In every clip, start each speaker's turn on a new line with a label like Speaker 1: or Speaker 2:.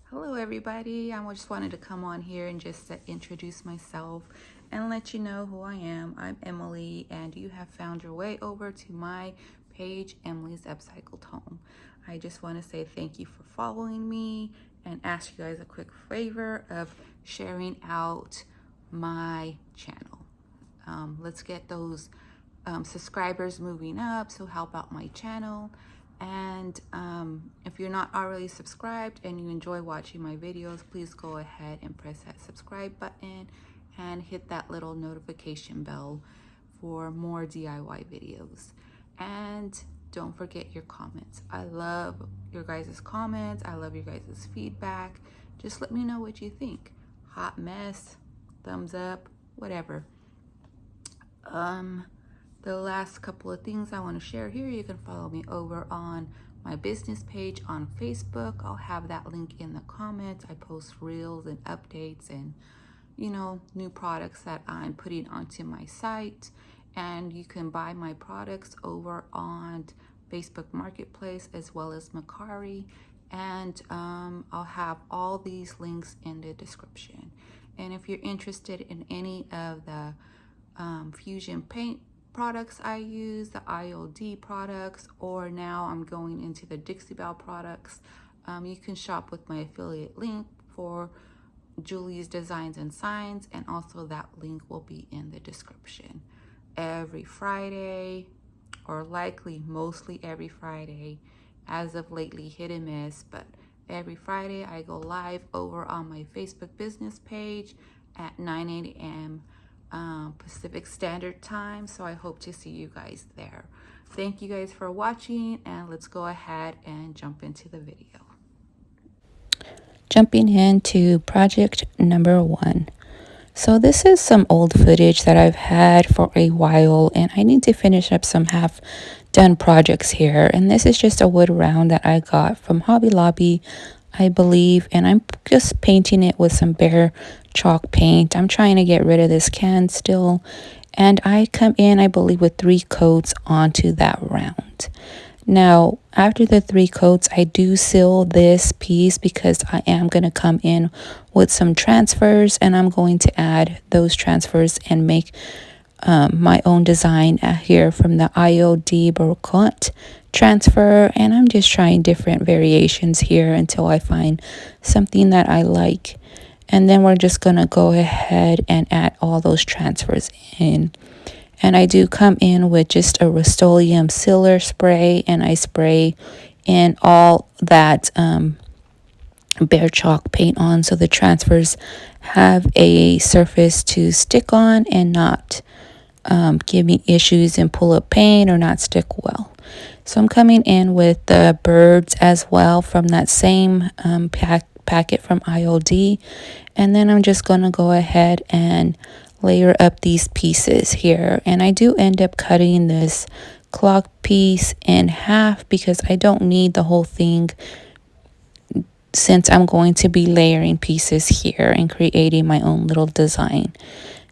Speaker 1: Hello everybody, I just wanted to come on here and just introduce myself and let you know who I am. I'm Emily and you have found your way over to my page, Emily's Upcycled Home. I just want to say thank you for following me and ask you guys a quick favor of sharing out my channel. Let's get those subscribers moving up, so help out my channel. And if you're not already subscribed and you enjoy watching my videos, please go ahead and press that subscribe button and hit that little notification bell for more DIY videos. And don't forget your comments. I love your guys' comments. I love your guys' feedback. Just let me know what you think. Hot mess, thumbs up, whatever. The last couple of things I want to share here, you can follow me over on my business page on Facebook. I'll have that link in the comments. I post reels and updates and new products that I'm putting onto my site. And you can buy my products over on Facebook Marketplace as well as Mercari. And I'll have all these links in the description. And if you're interested in any of the Fusion paint products I use, the IOD products, or now I'm going into the Dixie Belle products, you can shop with my affiliate link for Julie's Designs and Signs, and also that link will be in the description. Every Friday, or likely mostly every Friday, as of lately hit and miss, but every Friday I go live over on my Facebook business page at 9 a.m. Pacific Standard Time, so I hope to see you guys there. Thank you guys for watching, and let's go ahead and jump into the video. Jumping into project number 1. So this is some old footage that I've had for a while, and I need to finish up some half done projects here. And this is just a wood round that I got from Hobby Lobby, I believe, and I'm just painting it with some bare chalk paint. I'm trying to get rid of this can still, and I come in, I believe, with 3 coats onto that round. Now, after the 3 coats, I do seal this piece because I am going to come in with some transfers, and I'm going to add those transfers and make my own design here from the IOD Brocante transfer. And I'm just trying different variations here until I find something that I like. And then we're just going to go ahead and add all those transfers in. And I do come in with just a Rust-Oleum sealer spray, and I spray in all that bare chalk paint on, so the transfers have a surface to stick on and not give me issues and pull up paint or not stick well. So I'm coming in with the birds as well from that same packet from IOD, and then I'm just going to go ahead and layer up these pieces here. And I do end up cutting this clock piece in half because I don't need the whole thing, since I'm going to be layering pieces here and creating my own little design.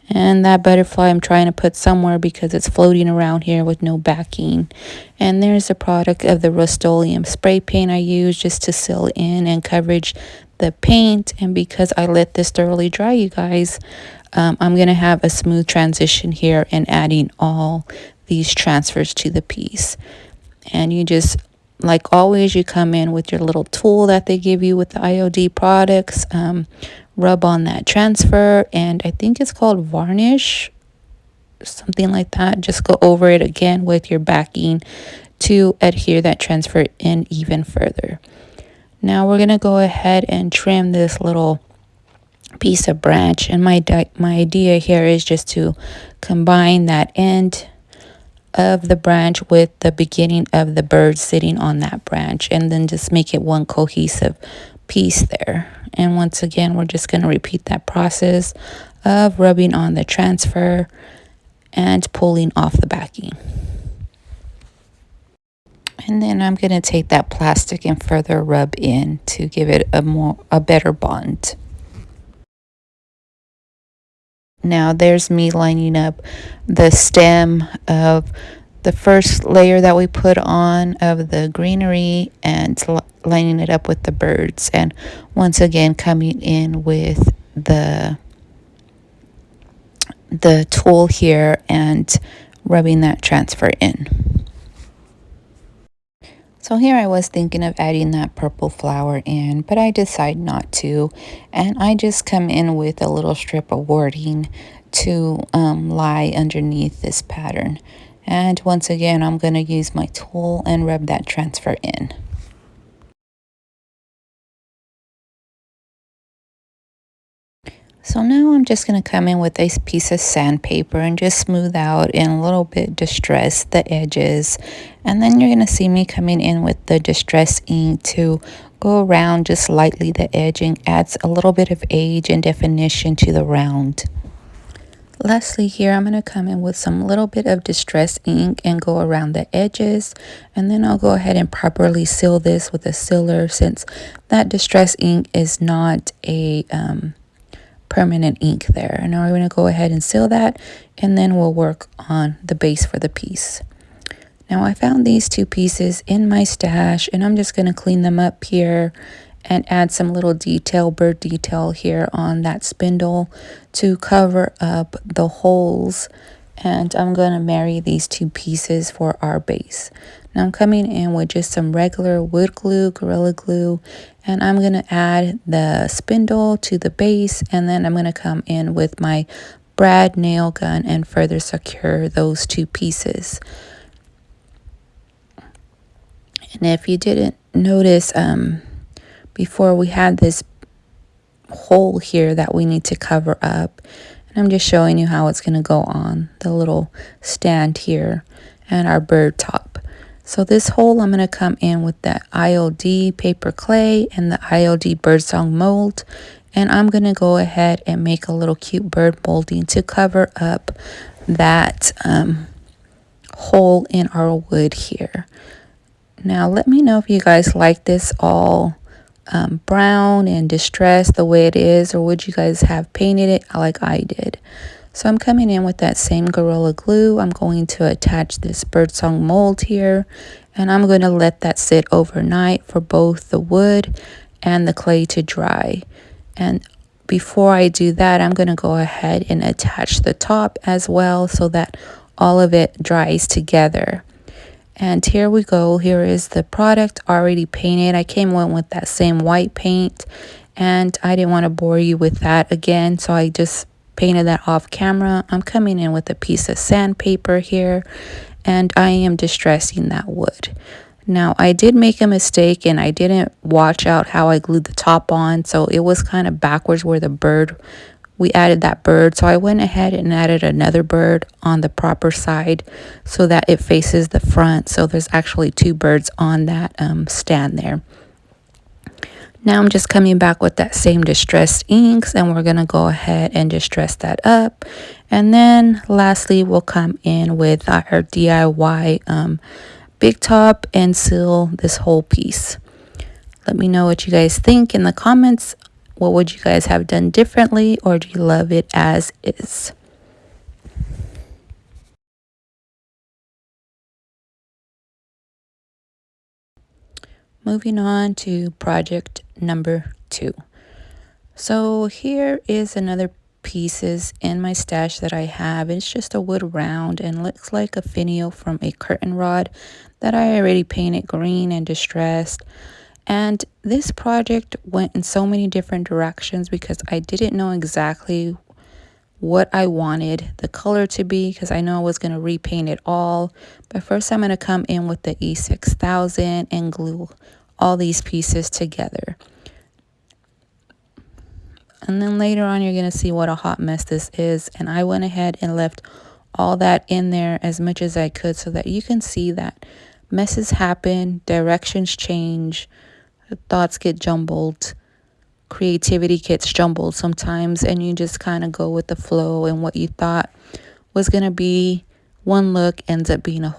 Speaker 1: And that butterfly I'm trying to put somewhere because it's floating around here with no backing. And there's a product of the Rust-Oleum spray paint I use just to seal in and coverage the paint. And because I let this thoroughly dry, you guys, I'm going to have a smooth transition here and adding all these transfers to the piece. And you just, like always, you come in with your little tool that they give you with the IOD products, rub on that transfer, and I think it's called varnish, something like that. Just go over it again with your backing to adhere that transfer in even further. Now we're going to go ahead and trim this little piece of branch, and my idea here is just to combine that end of the branch with the beginning of the bird sitting on that branch, and then just make it one cohesive piece there. And once again, we're just going to repeat that process of rubbing on the transfer and pulling off the backing. And then I'm going to take that plastic and further rub in to give it a better bond. Now there's me lining up the stem of the first layer that we put on of the greenery and lining it up with the birds, and once again coming in with the tool here and rubbing that transfer in. So here I was thinking of adding that purple flower in, but I decide not to, and I just come in with a little strip of wording to lie underneath this pattern. And once again, I'm going to use my tool and rub that transfer in. So now I'm just going to come in with a piece of sandpaper and just smooth out and a little bit distress the edges. And then you're going to see me coming in with the distress ink to go around just lightly the edging, adds a little bit of age and definition to the round. Lastly here, I'm going to come in with some little bit of distress ink and go around the edges, and then I'll go ahead and properly seal this with a sealer, since that distress ink is not a permanent ink there. And now we're going to go ahead and seal that, and then we'll work on the base for the piece. Now I found these two pieces in my stash, and I'm just going to clean them up here and add some little detail, bird detail here on that spindle to cover up the holes. And I'm going to marry these two pieces for our base. Now I'm coming in with just some regular wood glue, Gorilla Glue, and I'm going to add the spindle to the base, and then I'm going to come in with my brad nail gun and further secure those two pieces. And if you didn't notice, before we had this hole here that we need to cover up, and I'm just showing you how it's going to go on the little stand here and our bird top. So this hole, I'm going to come in with the ILD paper clay and the ILD birdsong mold, and I'm going to go ahead and make a little cute bird molding to cover up that hole in our wood here. Now let me know if you guys like this all brown and distressed the way it is, or would you guys have painted it like I did? So I'm coming in with that same Gorilla Glue. I'm going to attach this birdsong mold here, and I'm going to let that sit overnight for both the wood and the clay to dry. And before I do that, I'm going to go ahead and attach the top as well so that all of it dries together. And here we go. Here is the product already painted. I came in with that same white paint, and I didn't want to bore you with that again, so I just painted that off camera. I'm coming in with a piece of sandpaper here, and I am distressing that wood. Now I did make a mistake, and I didn't watch out how I glued the top on, so it was kind of backwards where the bird, we added that bird. So I went ahead and added another bird on the proper side so that it faces the front. So there's actually two birds on that stand there. Now I'm just coming back with that same distressed inks, and we're going to go ahead and distress that up. And then lastly, we'll come in with our DIY big top and seal this whole piece. Let me know what you guys think in the comments. What would you guys have done differently, or do you love it as is? Moving on to project number 2. So here is another pieces in my stash that I have. It's just a wood round and looks like a finial from a curtain rod that I already painted green and distressed. And this project went in so many different directions because I didn't know exactly what I wanted the color to be, because I know I was going to repaint it all. But first I'm going to come in with the E6000 and glue all these pieces together. And then later on you're going to see what a hot mess this is. And I went ahead and left all that in there as much as I could so that you can see that messes happen, directions change, thoughts get jumbled, creativity gets jumbled sometimes, and you just kind of go with the flow, and what you thought was going to be one look ends up being a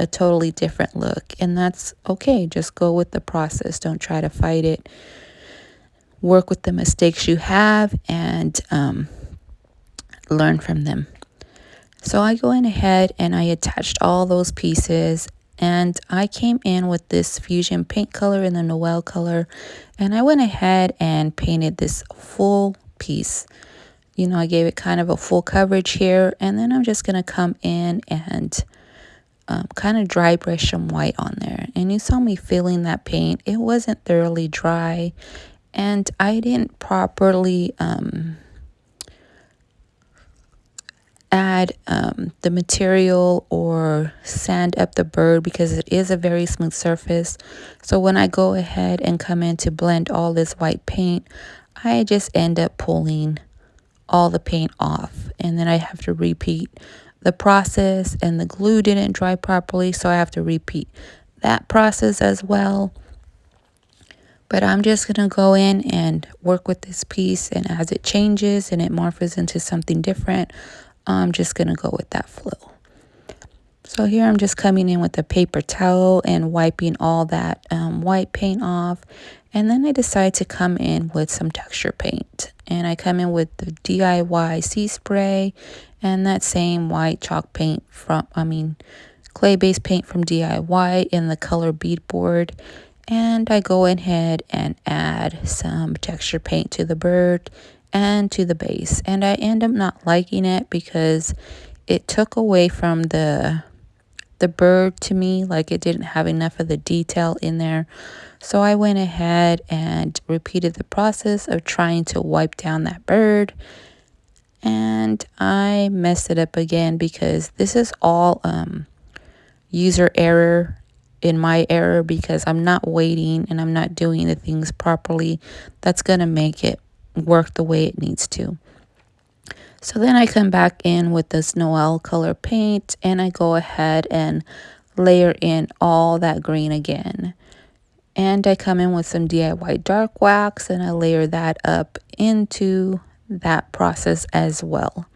Speaker 1: totally different look. And that's okay. Just go with the process. Don't try to fight it. Work with the mistakes you have and learn from them. So I go in ahead and I attached all those pieces, and I came in with this fusion paint color and the Noel color, and I went ahead and painted this full piece. You know, I gave it kind of a full coverage here, and then I'm just going to come in and kind of dry brush some white on there. And you saw me filling that paint. It wasn't thoroughly dry, and I didn't properly add the material or sand up the bird because it is a very smooth surface. So when I go ahead and come in to blend all this white paint, I just end up pulling all the paint off, and then I have to repeat the process, and the glue didn't dry properly, so I have to repeat that process as well. But I'm just going to go in and work with this piece, and as it changes and it morphs into something different, I'm just going to go with that flow. So here I'm just coming in with a paper towel and wiping all that white paint off. And then I decide to come in with some texture paint. And I come in with the DIY Sea Spray and that same white chalk paint from, clay-based paint from DIY in the color beadboard. And I go ahead and add some texture paint to the bird and to the base. And I end up not liking it because it took away from the bird to me. Like, it didn't have enough of the detail in there. So I went ahead and repeated the process of trying to wipe down that bird, and I messed it up again because this is all user error in my error, because I'm not waiting and I'm not doing the things properly that's going to make it work the way it needs to. So then I come back in with this Noel color paint, and I go ahead and layer in all that green again. And I come in with some DIY dark wax, and I layer that up into that process as well.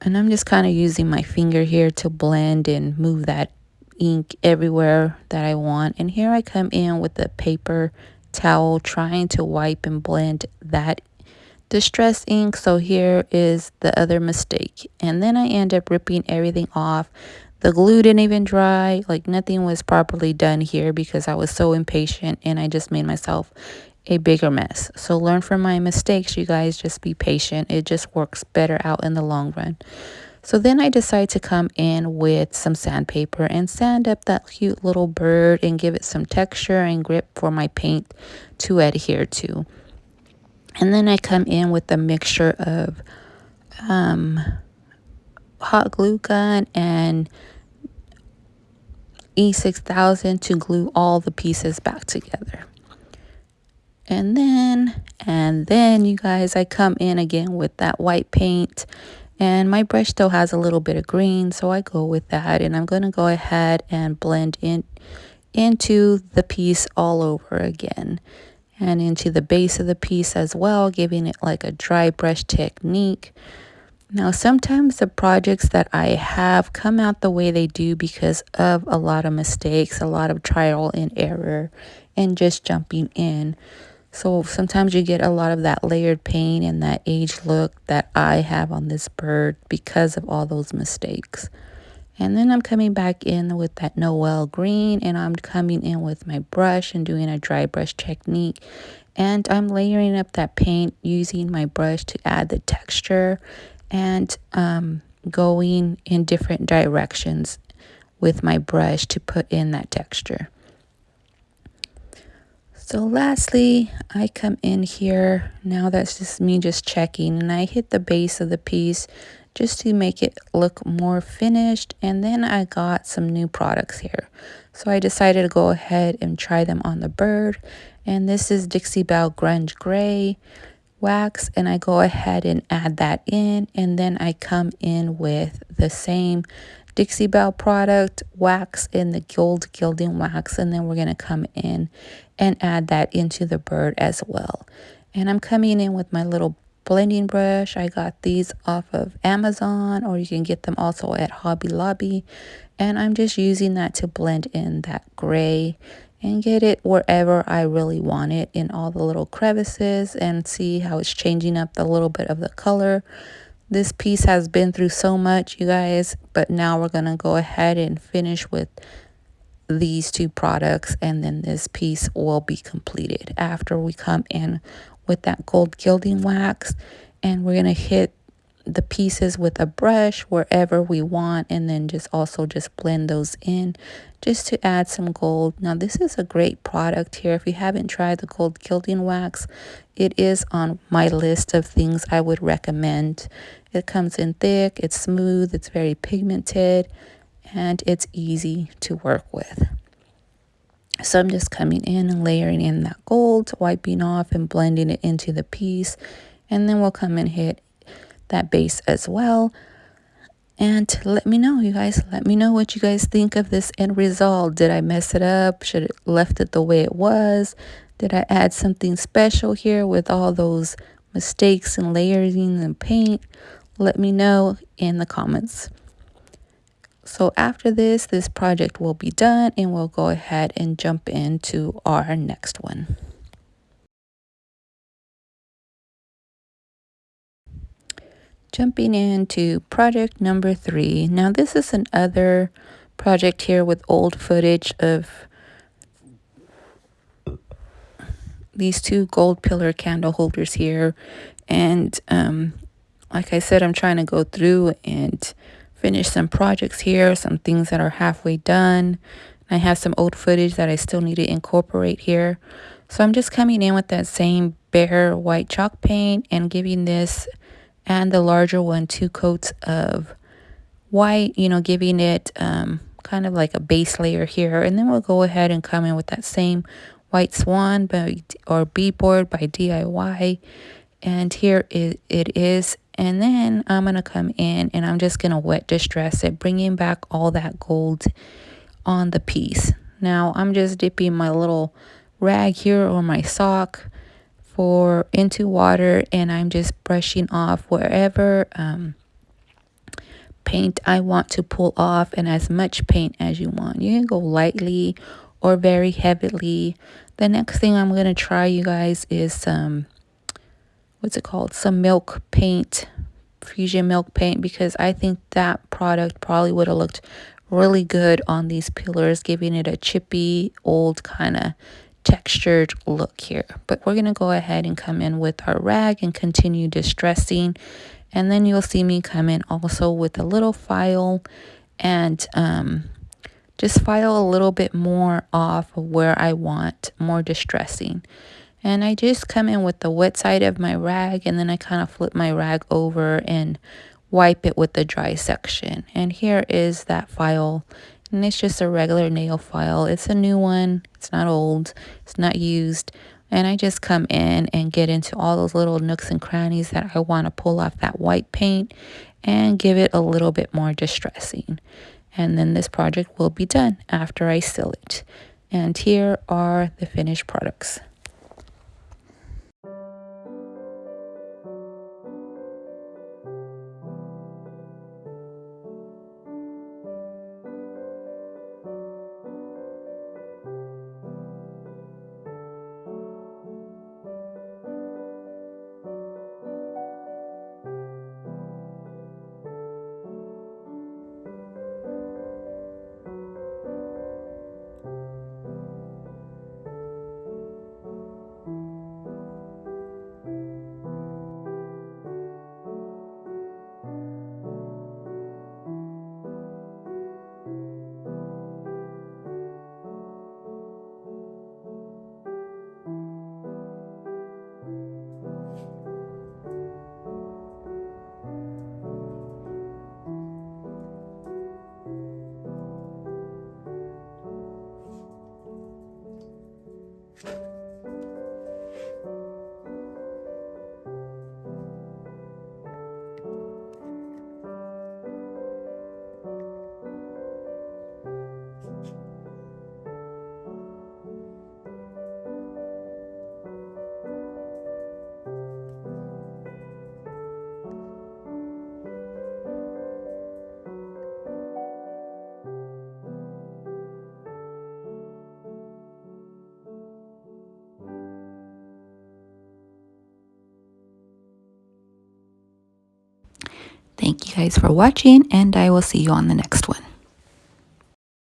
Speaker 1: And I'm just kind of using my finger here to blend and move that ink everywhere that I want. And here I come in with the paper towel trying to wipe and blend that distress ink. So here is the other mistake, and then I end up ripping everything off. The glue didn't even dry, like nothing was properly done here because I was so impatient and I just made myself a bigger mess. So learn from my mistakes, you guys. Just be patient. It just works better out in the long run. So then I decide to come in with some sandpaper and sand up that cute little bird and give it some texture and grip for my paint to adhere to. And then I come in with a mixture of hot glue gun and E6000 to glue all the pieces back together. And then you guys, I come in again with that white paint, and my brush still has a little bit of green, so I go with that, and I'm going to go ahead and blend into the piece all over again, and into the base of the piece as well, giving it like a dry brush technique. Now, sometimes the projects that I have come out the way they do because of a lot of mistakes, a lot of trial and error, and just jumping in. So sometimes you get a lot of that layered paint and that aged look that I have on this bird because of all those mistakes. And then I'm coming back in with that Noel green, and I'm coming in with my brush and doing a dry brush technique. And I'm layering up that paint using my brush to add the texture, and going in different directions with my brush to put in that texture. So lastly, I come in here. Now that's just me just checking, and I hit the base of the piece just to make it look more finished. And then I got some new products here. So I decided to go ahead and try them on the bird. And this is Dixie Belle Grunge Gray wax, and I go ahead and add that in. And then I come in with the same Dixie Belle product wax in the gold gilding wax, and then we're going to come in and add that into the bird as well. And I'm coming in with my little blending brush. I got these off of Amazon, or you can get them also at Hobby Lobby, and I'm just using that to blend in that gray and get it wherever I really want it, in all the little crevices, and see how it's changing up the little bit of the color. This piece has been through so much, you guys, but now we're going to go ahead and finish with these two products, and then this piece will be completed after we come in with that gold gilding wax. And we're going to hit the pieces with a brush wherever we want, and then just blend those in just to add some gold. Now this is a great product here. If you haven't tried the gold gilding wax, it is on my list of things I would recommend. It comes in thick, it's smooth, it's very pigmented, and it's easy to work with. So I'm just coming in and layering in that gold, wiping off and blending it into the piece, and then we'll come and hit that base as well. And let me know, you guys, let me know what you guys think of this end result. Did I mess it up? Should it left it the way it was? Did I add something special here with all those mistakes and layering and paint? Let me know in the comments. So after this project will be done, and we'll go ahead and jump into our next one. Jumping into project number 3. Now this is another project here with old footage of these two gold pillar candle holders here. And like I said, I'm trying to go through and finish some projects here, some things that are halfway done. I have some old footage that I still need to incorporate here. So I'm just coming in with that same bare white chalk paint and giving this and the larger one 2 coats of white, giving it kind of like a base layer here. And then we'll go ahead and come in with that same white swan or beadboard by DIY. And here it is. And then I'm going to come in and I'm just going to wet distress it, bringing back all that gold on the piece. Now I'm just dipping my little rag here or my sock into water, and I'm just brushing off wherever paint I want to pull off, and as much paint as you want. You can go lightly or very heavily. The next thing I'm going to try, you guys, is some milk paint, Fusion milk paint, because I think that product probably would have looked really good on these pillars, giving it a chippy, old kind of textured look here. But we're going to go ahead and come in with our rag and continue distressing. And then you'll see me come in also with a little file and just file a little bit more off of where I want more distressing. And I just come in with the wet side of my rag, and then I kind of flip my rag over and wipe it with the dry section. And here is that file. And it's just a regular nail file. It's a new one. It's not old. It's not used. And I just come in and get into all those little nooks and crannies that I want to pull off that white paint and give it a little bit more distressing. And then this project will be done after I seal it. And here are the finished products. Thank you guys for watching, and I will see you on the next one.